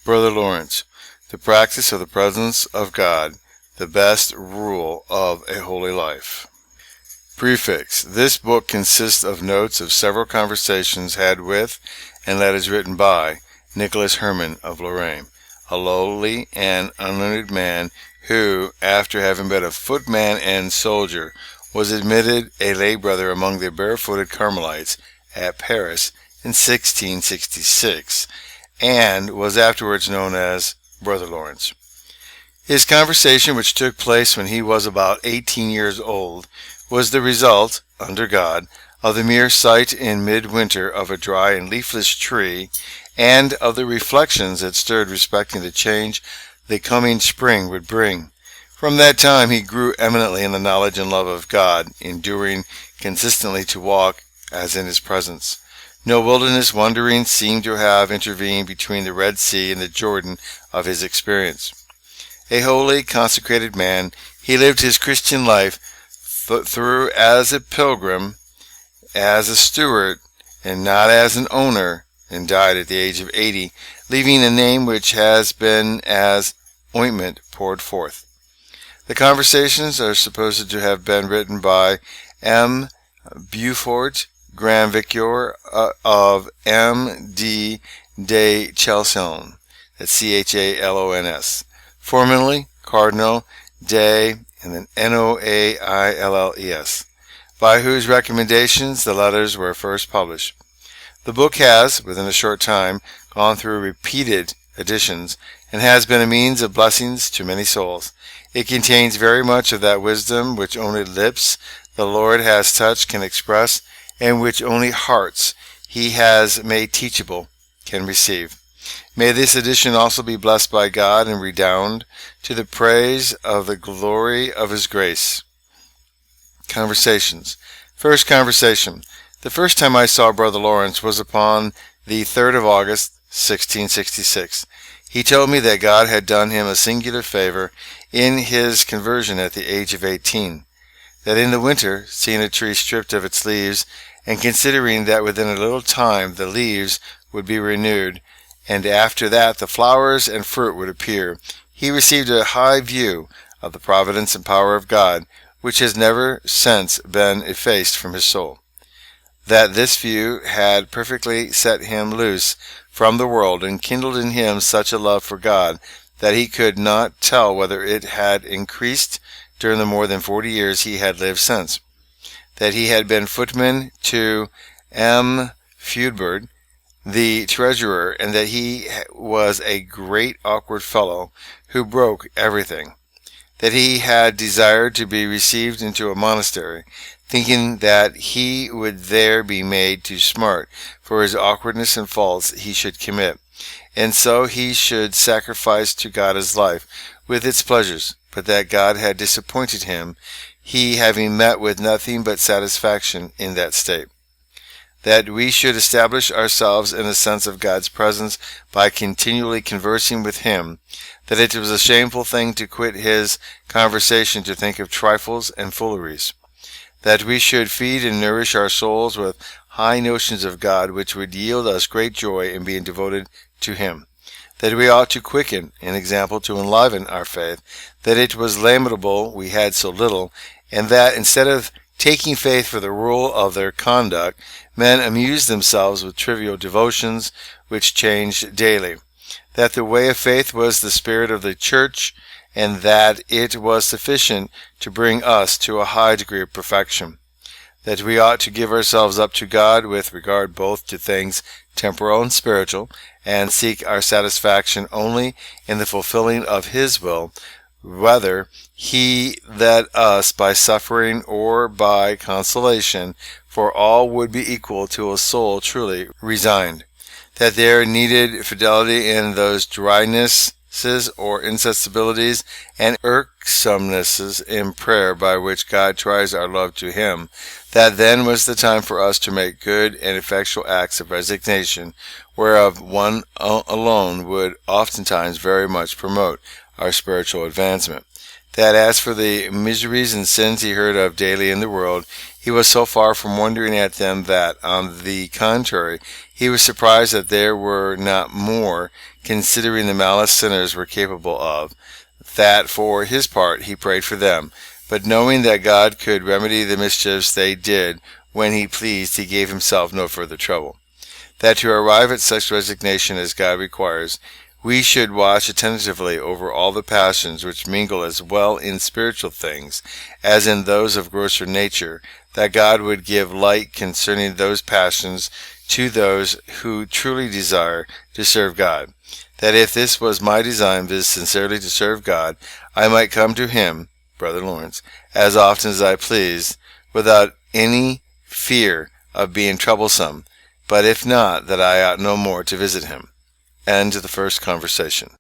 Brother Lawrence, the practice of the presence of God, the best rule of a holy life. Preface. This book consists of notes of several conversations had with, and letters written by, Nicholas Herman of Lorraine, a lowly and unlearned man who, after having been a footman and soldier, was admitted a lay brother among the barefooted Carmelites at Paris in 1666, and was afterwards known as Brother Lawrence. His conversation, which took place when he was about 18 years old, was the result, under God, of the mere sight in midwinter of a dry and leafless tree, and of the reflections it stirred respecting the change the coming spring would bring. From that time he grew eminently in the knowledge and love of God, enduring consistently to walk as in his presence. No wilderness wandering seemed to have intervened between the Red Sea and the Jordan of his experience. A holy, consecrated man, he lived his Christian life through as a pilgrim, as a steward, and not as an owner, and died at the age of 80, leaving a name which has been as ointment poured forth. The conversations are supposed to have been written by M. Beaufort, Grand Vicar of M. D. de Chalons, that's Chalons, formerly Cardinal de, and then Noailles, by whose recommendations the letters were first published. The book has, within a short time, gone through repeated editions, and has been a means of blessings to many souls. It contains very much of that wisdom which only lips the Lord has touched can express, and which only hearts he has made teachable can receive. May this edition also be blessed by God and redound to the praise of the glory of his grace. Conversations. First conversation. The first time I saw Brother Lawrence was upon the 3rd of August, 1666. He told me that God had done him a singular favor in his conversion at the age of 18. That in the winter, seeing a tree stripped of its leaves, and considering that within a little time the leaves would be renewed, and after that the flowers and fruit would appear, he received a high view of the providence and power of God, which has never since been effaced from his soul. That this view had perfectly set him loose from the world, and kindled in him such a love for God, that he could not tell whether it had increased during the more than 40 years he had lived since. That he had been footman to M. Feudbert, the treasurer, and that he was a great awkward fellow, who broke everything. That he had desired to be received into a monastery, thinking that he would there be made to smart for his awkwardness and faults he should commit, and so he should sacrifice to God his life, with its pleasures, but that God had disappointed him, he having met with nothing but satisfaction in that state. That we should establish ourselves in a sense of God's presence by continually conversing with him, that it was a shameful thing to quit his conversation to think of trifles and fooleries, that we should feed and nourish our souls with high notions of God, which would yield us great joy in being devoted to him, that we ought to quicken an example to enliven our faith, that it was lamentable we had so little, and that instead of taking faith for the rule of their conduct, men amused themselves with trivial devotions which changed daily, that the way of faith was the spirit of the church, and that it was sufficient to bring us to a high degree of perfection, that we ought to give ourselves up to God with regard both to things temporal and spiritual, and seek our satisfaction only in the fulfilling of his will, whether he led us by suffering or by consolation, for all would be equal to a soul truly resigned. That there needed fidelity in those drynesses or insensibilities and irksomenesses in prayer by which God tries our love to him, that then was the time for us to make good and effectual acts of resignation, whereof one alone would oftentimes very much promote our spiritual advancement. That as for the miseries and sins he heard of daily in the world, he was so far from wondering at them that, on the contrary, He was surprised that there were not more, considering the malice sinners were capable of. That, for his part, he prayed for them, but knowing that God could remedy the mischiefs they did when he pleased, he gave himself no further trouble. That to arrive at such resignation as God requires, we should watch attentively over all the passions which mingle as well in spiritual things as in those of grosser nature, that God would give light concerning those passions to those who truly desire to serve God. That if this was my design, viz., sincerely to serve God, I might come to him, Brother Lawrence, as often as I pleased, without any fear of being troublesome, but if not, that I ought no more to visit him. End of the first conversation.